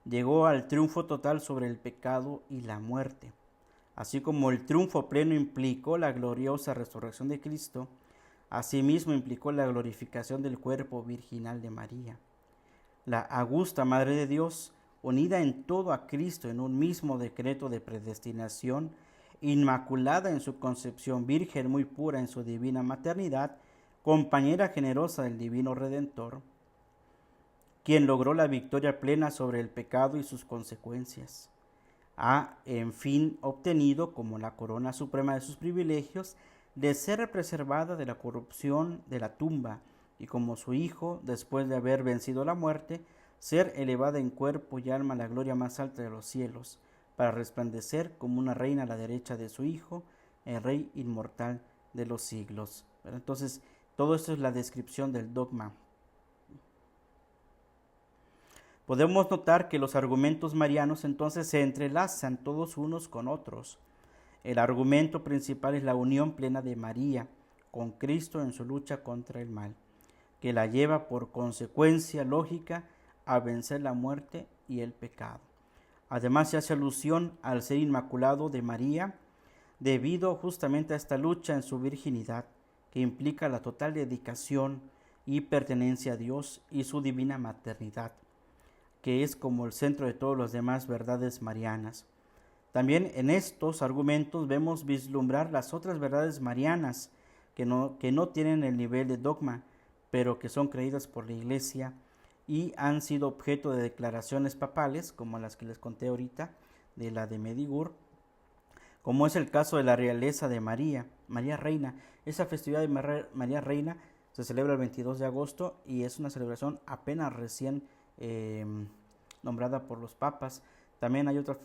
Llegó al triunfo total sobre el pecado y la muerte. Así como el triunfo pleno implicó la gloriosa resurrección de Cristo, asimismo implicó la glorificación del cuerpo virginal de María. La augusta Madre de Dios, unida en todo a Cristo en un mismo decreto de predestinación, inmaculada en su concepción, virgen muy pura en su divina maternidad, compañera generosa del divino Redentor, quien logró la victoria plena sobre el pecado y sus consecuencias, ha en fin obtenido como la corona suprema de sus privilegios de ser preservada de la corrupción de la tumba, y como su Hijo, después de haber vencido la muerte, ser elevada en cuerpo y alma a la gloria más alta de los cielos, para resplandecer como una reina a la derecha de su Hijo, el Rey inmortal de los siglos. Entonces, todo esto es la descripción del dogma. Podemos notar que los argumentos marianos entonces se entrelazan todos unos con otros. El argumento principal es la unión plena de María con Cristo en su lucha contra el mal, que la lleva por consecuencia lógica a vencer la muerte y el pecado. Además se hace alusión al ser inmaculado de María, debido justamente a esta lucha en su virginidad, que implica la total dedicación y pertenencia a Dios y su divina maternidad, que es como el centro de todas las demás verdades marianas. También en estos argumentos vemos vislumbrar las otras verdades marianas que no tienen el nivel de dogma, pero que son creídas por la Iglesia y han sido objeto de declaraciones papales, como las que les conté ahorita, de la de Medjugorje, como es el caso de la realeza de María, María Reina. Esa festividad de María Reina se celebra el 22 de agosto y es una celebración apenas recién nombrada por los papas. También hay otra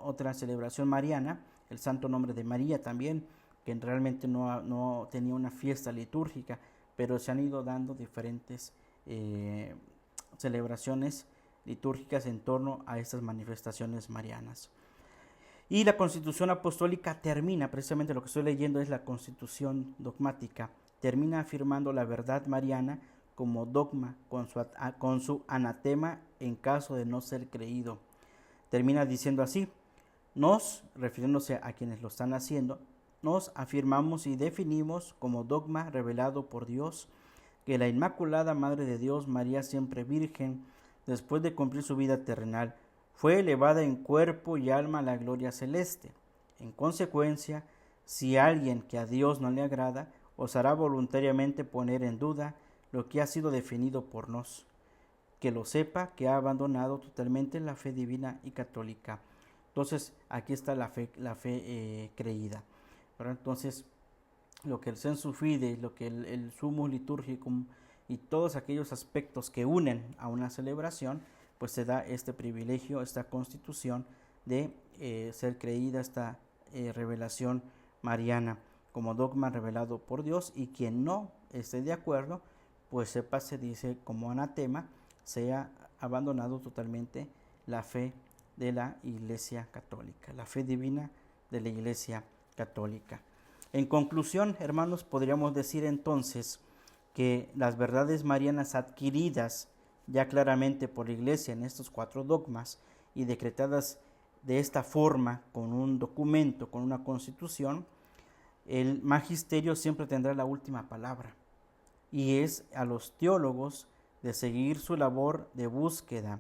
otra celebración mariana, el Santo Nombre de María también, que realmente no tenía una fiesta litúrgica, pero se han ido dando diferentes celebraciones litúrgicas en torno a estas manifestaciones marianas. Y la Constitución Apostólica termina, precisamente lo que estoy leyendo es la Constitución dogmática, termina afirmando la verdad mariana como dogma con su anatema en caso de no ser creído. Termina diciendo así: nos, refiriéndose a quienes lo están haciendo, nos afirmamos y definimos como dogma revelado por Dios que la Inmaculada Madre de Dios, María siempre Virgen, después de cumplir su vida terrenal, fue elevada en cuerpo y alma a la gloria celeste. En consecuencia, si alguien que a Dios no le agrada, osará voluntariamente poner en duda lo que ha sido definido por nos, que lo sepa que ha abandonado totalmente la fe divina y católica. Entonces, aquí está la fe creída. Pero entonces, lo que el sensu fidei, lo que el sumus liturgicum y todos aquellos aspectos que unen a una celebración, pues se da este privilegio, esta constitución de ser creída, esta revelación mariana como dogma revelado por Dios, y quien no esté de acuerdo, pues sepa, se dice como anatema, sea abandonado totalmente la fe de la Iglesia Católica, la fe divina de la Iglesia Católica. En conclusión, hermanos, podríamos decir entonces que las verdades marianas adquiridas ya claramente por la Iglesia en estos 4 dogmas y decretadas de esta forma con un documento, con una constitución, el magisterio siempre tendrá la última palabra, y es a los teólogos de seguir su labor de búsqueda,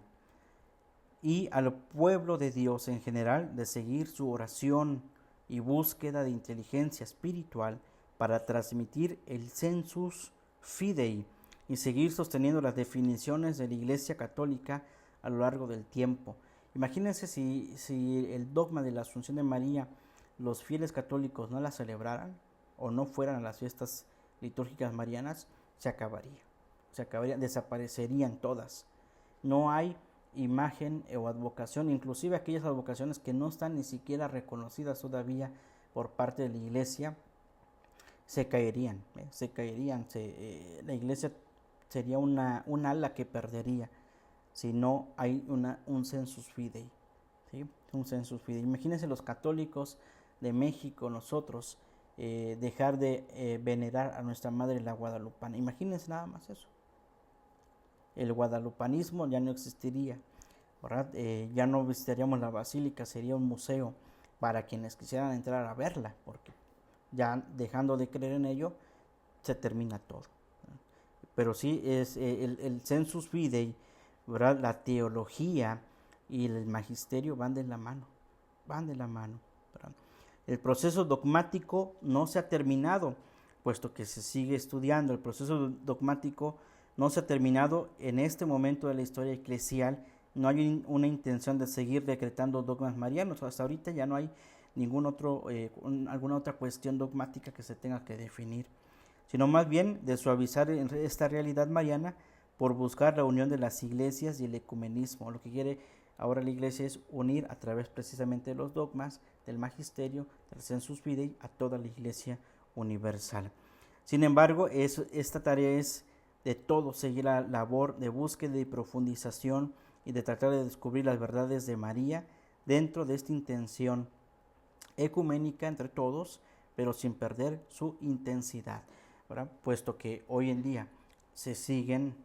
y al pueblo de Dios en general de seguir su oración y búsqueda de inteligencia espiritual para transmitir el sensus fidei y seguir sosteniendo las definiciones de la Iglesia Católica a lo largo del tiempo. Imagínense si el dogma de la Asunción de María los fieles católicos no la celebraran o no fueran a las fiestas litúrgicas marianas, se acabaría, desaparecerían todas. No hay imagen o advocación, inclusive aquellas advocaciones que no están ni siquiera reconocidas todavía por parte de la Iglesia, se caerían. La Iglesia sería un ala que perdería si no hay un sensus fidei, ¿sí? Un sensus fidei. Imagínense los católicos de México, nosotros, dejar de venerar a nuestra Madre la Guadalupana. Imagínense nada más eso. El guadalupanismo ya no existiría, ¿verdad? Ya no visitaríamos la basílica, sería un museo para quienes quisieran entrar a verla, porque ya dejando de creer en ello, se termina todo. Pero sí es el sensus fidei, ¿verdad? La teología y el magisterio van de la mano, ¿verdad? El proceso dogmático no se ha terminado, puesto que se sigue estudiando. El proceso dogmático no se ha terminado en este momento de la historia eclesial. No hay una intención de seguir decretando dogmas marianos. Hasta ahorita ya no hay alguna otra cuestión dogmática que se tenga que definir, sino más bien de suavizar esta realidad mariana por buscar la unión de las iglesias y el ecumenismo. Lo que quiere ahora la Iglesia es unir a través precisamente de los dogmas, del magisterio, del sensus fidei, a toda la Iglesia universal. Sin embargo, esta tarea es de todos, seguir la labor de búsqueda y profundización y de tratar de descubrir las verdades de María dentro de esta intención ecuménica entre todos, pero sin perder su intensidad, ¿verdad? Puesto que hoy en día se siguen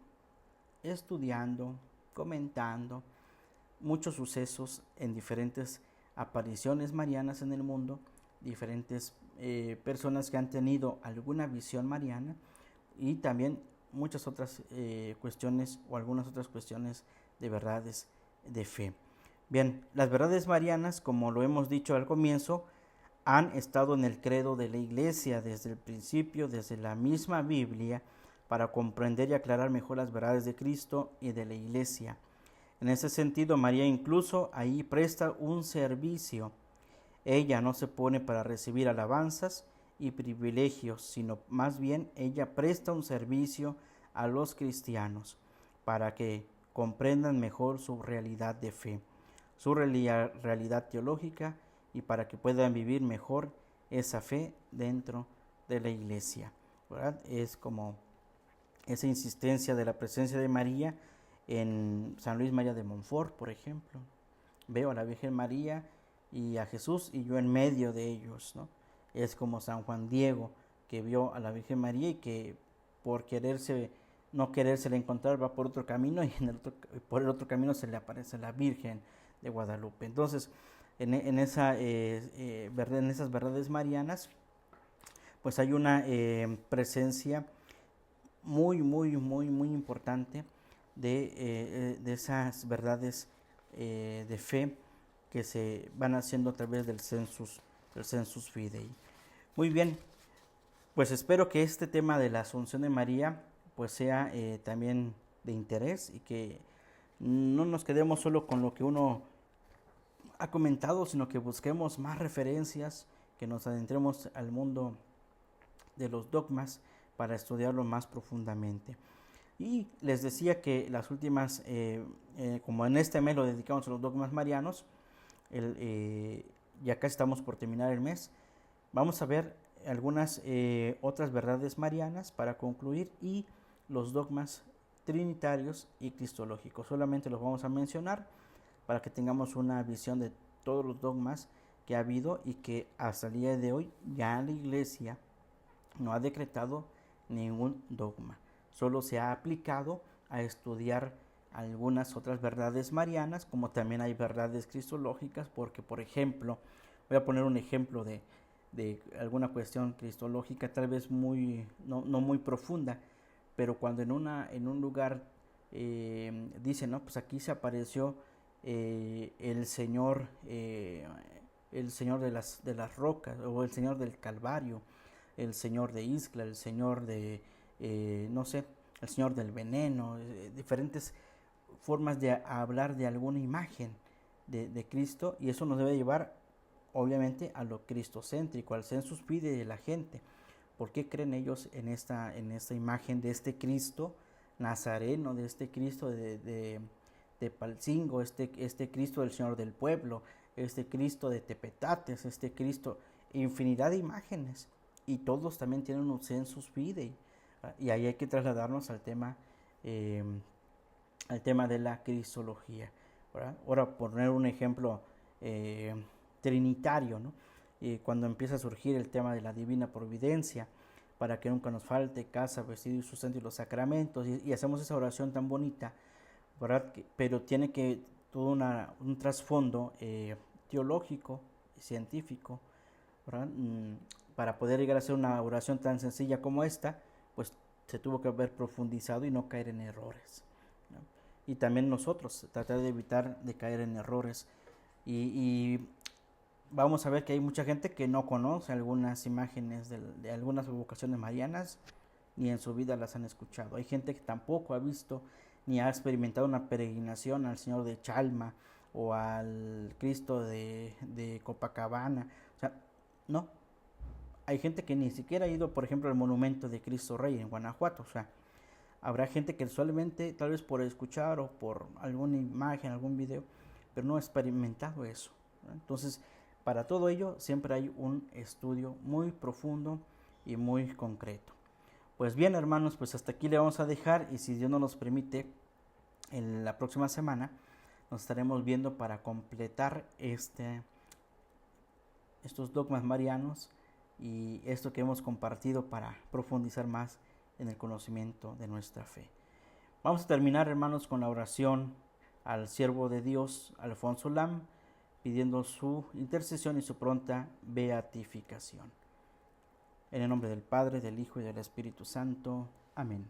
estudiando, comentando muchos sucesos en diferentes apariciones marianas en el mundo, diferentes personas que han tenido alguna visión mariana, y también muchas otras cuestiones o algunas otras cuestiones de verdades de fe. Bien, las verdades marianas, como lo hemos dicho al comienzo, han estado en el credo de la Iglesia desde el principio, desde la misma Biblia, para comprender y aclarar mejor las verdades de Cristo y de la Iglesia. En ese sentido, María incluso ahí presta un servicio. Ella no se pone para recibir alabanzas y privilegios, sino más bien ella presta un servicio a los cristianos para que comprendan mejor su realidad de fe. su realidad teológica y para que puedan vivir mejor esa fe dentro de la iglesia, ¿verdad? Es como esa insistencia de la presencia de María en San Luis María de Montfort, por ejemplo. Veo a la Virgen María y a Jesús y yo en medio de ellos, ¿no? Es como San Juan Diego, que vio a la Virgen María y que por no querérsela encontrar, va por otro camino y por el otro camino se le aparece la Virgen de Guadalupe. Entonces, en esas verdades marianas, pues hay una presencia muy importante de esas verdades de fe que se van haciendo a través del Sensus Fidei. Muy bien, pues espero que este tema de la Asunción de María pues sea también de interés y que no nos quedemos solo con lo que uno ha comentado, sino que busquemos más referencias, que nos adentremos al mundo de los dogmas para estudiarlo más profundamente. Y les decía que las últimas, como en este mes lo dedicamos a los dogmas marianos, ya casi estamos por terminar el mes, vamos a ver algunas otras verdades marianas para concluir y los dogmas trinitarios y cristológicos. Solamente los vamos a mencionar para que tengamos una visión de todos los dogmas que ha habido y que hasta el día de hoy ya la Iglesia no ha decretado ningún dogma. Solo se ha aplicado a estudiar algunas otras verdades marianas, como también hay verdades cristológicas, porque por ejemplo, voy a poner un ejemplo de alguna cuestión cristológica, tal vez no muy profunda, pero cuando en un lugar dicen, no, pues aquí se apareció el Señor de las rocas, o el Señor del Calvario, el Señor de Isla, el Señor de el Señor del veneno, diferentes formas de hablar de alguna imagen de Cristo, y eso nos debe llevar obviamente a lo cristocéntrico, al sensus fidei de la gente. ¿Por qué creen ellos en esta imagen de este Cristo nazareno, de este Cristo de Palcingo, este Cristo del Señor del Pueblo, este Cristo de Tepetates, este Cristo, infinidad de imágenes, y todos también tienen un sensus fidei? Y ahí hay que trasladarnos al tema de la cristología, ¿verdad? Ahora, poner un ejemplo trinitario, ¿no? Cuando empieza a surgir el tema de la divina providencia, para que nunca nos falte casa, vestido y sustento y los sacramentos, y hacemos esa oración tan bonita, ¿verdad? Pero tiene que todo un trasfondo teológico y científico, ¿verdad? Para poder llegar a hacer una oración tan sencilla como esta, pues se tuvo que haber profundizado y no caer en errores, ¿no? Y también nosotros tratar de evitar de caer en errores, y vamos a ver que hay mucha gente que no conoce algunas imágenes de algunas vocaciones marianas, ni en su vida las han escuchado. Hay gente que tampoco ha visto ni ha experimentado una peregrinación al Señor de Chalma o al Cristo de Copacabana. O sea, no. Hay gente que ni siquiera ha ido, por ejemplo, al monumento de Cristo Rey en Guanajuato. O sea, habrá gente que solamente, tal vez por escuchar o por alguna imagen, algún video, pero no ha experimentado eso, ¿no? Entonces, para todo ello siempre hay un estudio muy profundo y muy concreto. Pues bien, hermanos, pues hasta aquí le vamos a dejar, y si Dios nos los permite, en la próxima semana nos estaremos viendo para completar estos dogmas marianos y esto que hemos compartido para profundizar más en el conocimiento de nuestra fe. Vamos a terminar, hermanos, con la oración al siervo de Dios, Alfonso Lam, pidiendo su intercesión y su pronta beatificación. En el nombre del Padre, del Hijo y del Espíritu Santo. Amén.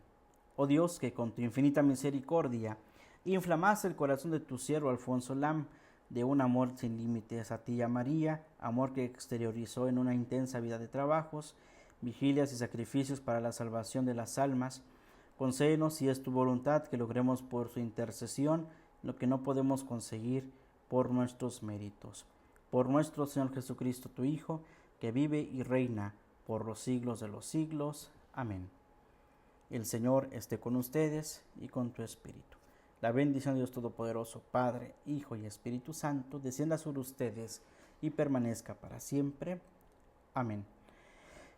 Oh Dios, que con tu infinita misericordia inflamaste el corazón de tu siervo Alfonso Lam de un amor sin límites a ti y a María, amor que exteriorizó en una intensa vida de trabajos, vigilias y sacrificios para la salvación de las almas, concédenos, si es tu voluntad, que logremos por su intercesión lo que no podemos conseguir por nuestros méritos. Por nuestro Señor Jesucristo, tu Hijo, que vive y reina por los siglos de los siglos. Amén. El Señor esté con ustedes y con tu espíritu. La bendición de Dios Todopoderoso, Padre, Hijo y Espíritu Santo, descienda sobre ustedes y permanezca para siempre. Amén.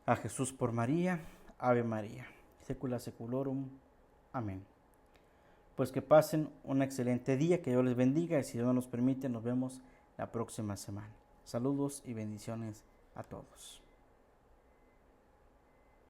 A Jesús por María, Ave María, secula seculorum. Amén. Pues que pasen un excelente día, que Dios les bendiga y si Dios nos permite, nos vemos la próxima semana. Saludos y bendiciones a todos.